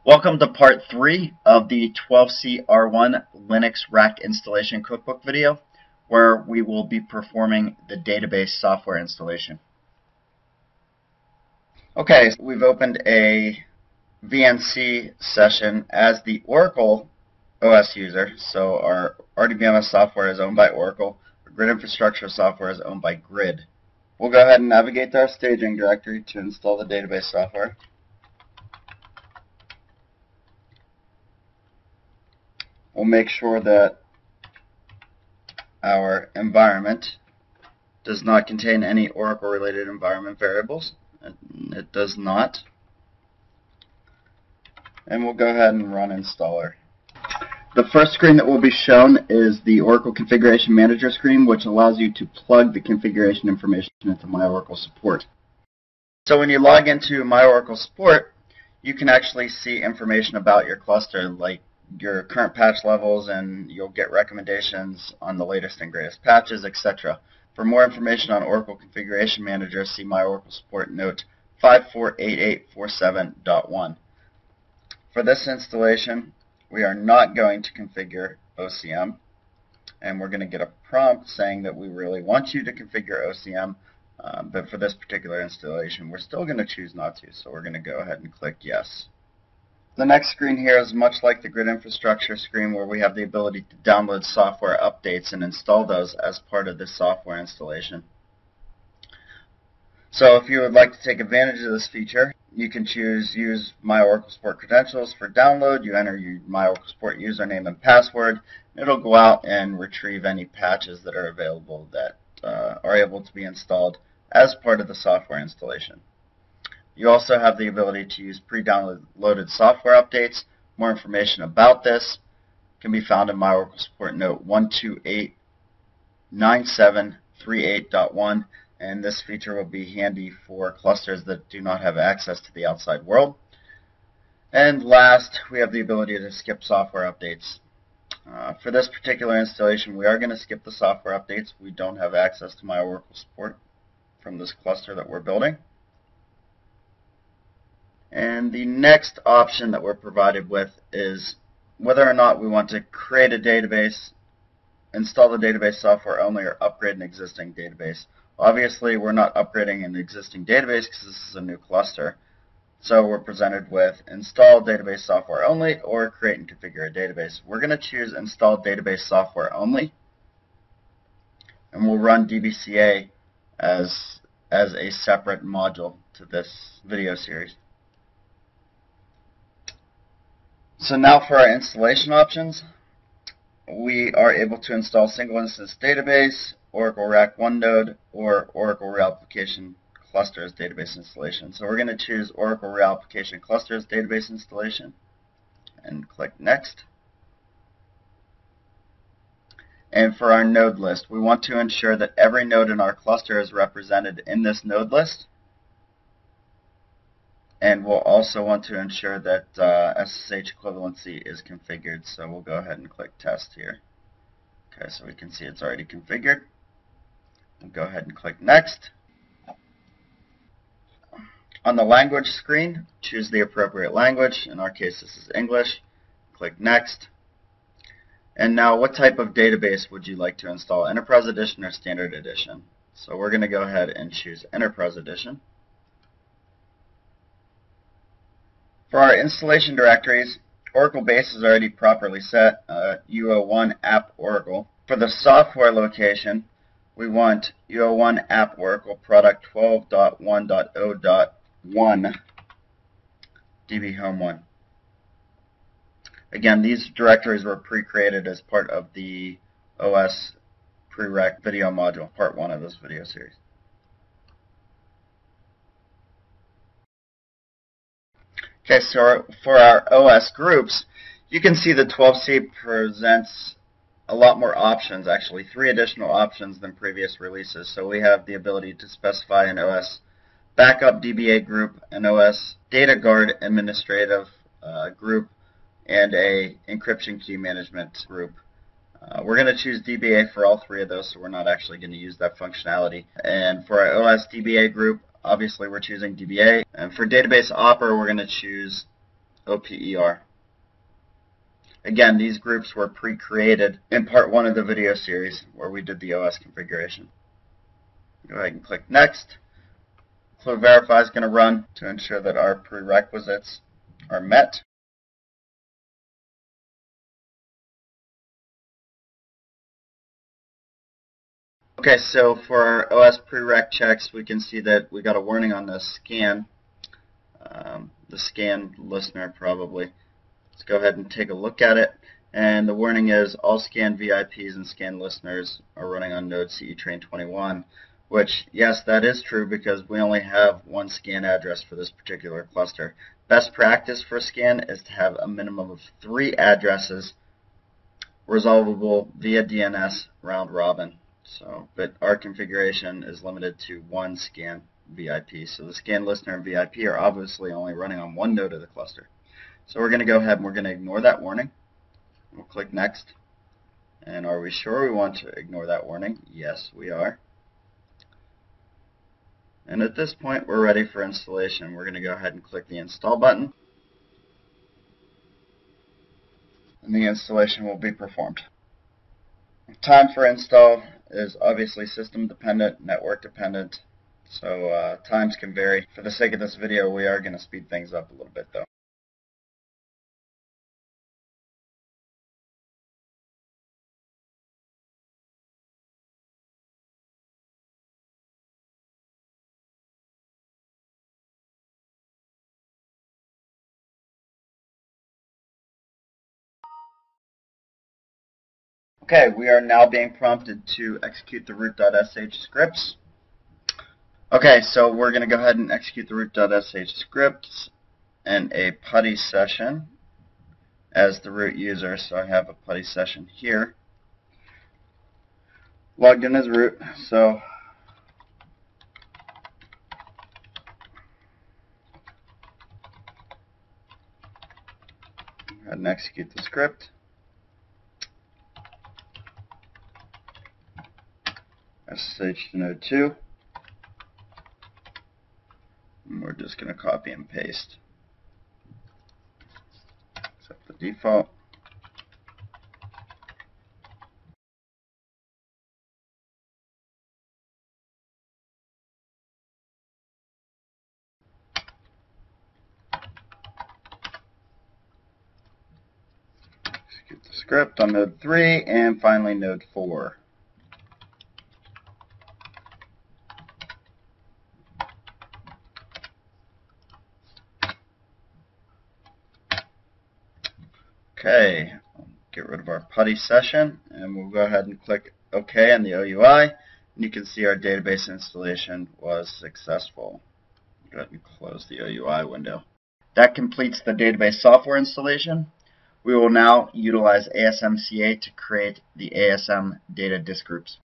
Welcome to part 3 of the 12C R1 Linux Rack Installation Cookbook video, where we will be performing the database software installation. Okay, so we've opened a VNC session as the Oracle OS user. So our RDBMS software is owned by Oracle. Our Grid infrastructure software is owned by Grid. We'll go ahead and navigate to our staging directory to install the database software. We'll make sure that our environment does not contain any Oracle-related environment variables. It does not. And we'll go ahead and run installer. The first screen that will be shown is the Oracle Configuration Manager screen, which allows you to plug the configuration information into MyOracle Support. So when you log into MyOracle Support, you can actually see information about your cluster, like your current patch levels, and you'll get recommendations on the latest and greatest patches, etc. For more information on Oracle Configuration Manager, see MyOracle Support Note 548847.1. For this installation, we are not going to configure OCM, and we're going to get a prompt saying that we really want you to configure OCM, but for this particular installation, we're still going to choose not to, so we're going to go ahead and click yes. The next screen here is much like the Grid infrastructure screen, where we have the ability to download software updates and install those as part of this software installation. So if you would like to take advantage of this feature, you can choose Use MyOracle Support Credentials for download. You enter your MyOracle Support username and password. It'll go out and retrieve any patches that are available that are able to be installed as part of the software installation. You also have the ability to use pre-downloaded software updates. More information about this can be found in MyOracle Support Note 1289738.1, and this feature will be handy for clusters that do not have access to the outside world. And last, we have the ability to skip software updates. For this particular installation, we are going to skip the software updates. We don't have access to MyOracle Support from this cluster that we're building. And the next option that we're provided with is whether or not we want to create a database, install the database software only, or upgrade an existing database. Obviously, we're not upgrading an existing database because this is a new cluster. So we're presented with install database software only or create and configure a database. We're going to choose install database software only, and we'll run DBCA as a separate module to this video series. So now for our installation options, we are able to install single instance database, Oracle RAC 1 node, or Oracle Real Application Clusters database installation. So we're going to choose Oracle Real Application Clusters database installation and click next. And for our node list, we want to ensure that every node in our cluster is represented in this node list. And we'll also want to ensure that SSH equivalency is configured, so we'll go ahead and click test here. Okay, so we can see it's already configured. We'll go ahead and click next. On the language screen, choose the appropriate language. In our case, this is English. Click next. And now, what type of database would you like to install, Enterprise Edition or Standard Edition? So we're going to go ahead and choose Enterprise Edition. For our installation directories, Oracle Base is already properly set, UO1 App Oracle. For the software location, we want UO1 App Oracle Product 12.1.0.1 DB Home 1. Again, these directories were pre-created as part of the OS prereq video module, part 1 of this video series. Okay, so for our OS groups, you can see the 12C presents a lot more options, actually 3 additional options than previous releases. So we have the ability to specify an OS backup DBA group, an OS data guard administrative group, and a encryption key management group. We're going to choose DBA for all 3 of those, so we're not actually going to use that functionality. And for our OS DBA group, obviously we're choosing DBA. And for database opera, we're going to choose OPER. Again, these groups were pre-created in part 1 of the video series where we did the OS configuration. Go ahead and click Next. ClueVerify is going to run to ensure that our prerequisites are met. Okay, so for our OS prereq checks, we can see that we got a warning on the scan listener probably. Let's go ahead and take a look at it. And the warning is all scan VIPs and scan listeners are running on node CE Train 21, which, yes, that is true because we only have one scan address for this particular cluster. Best practice for scan is to have a minimum of 3 addresses resolvable via DNS round robin. But our configuration is limited to 1 scan VIP. So the scan listener and VIP are obviously only running on one node of the cluster. So we're going to go ahead and we're going to ignore that warning. We'll click Next. And are we sure we want to ignore that warning? Yes, we are. And at this point, we're ready for installation. We're going to go ahead and click the Install button. And the installation will be performed. Time for install is obviously system dependent, network dependent, so times can vary. For the sake of this video, we are going to speed things up a little bit though. Okay, we are now being prompted to execute the root.sh scripts. Okay, so we're going to go ahead and execute the root.sh scripts in a PuTTY session as the root user. So I have a PuTTY session here, logged in as root. So go ahead and execute the script. SSH to node 2. And we're just going to copy and paste. Set the default. Execute the script on node 3 and finally node 4. Okay, get rid of our PuTTY session, and we'll go ahead and click OK on the OUI, and you can see our database installation was successful. Go ahead and close the OUI window. That completes the database software installation. We will now utilize ASMCA to create the ASM data disk groups.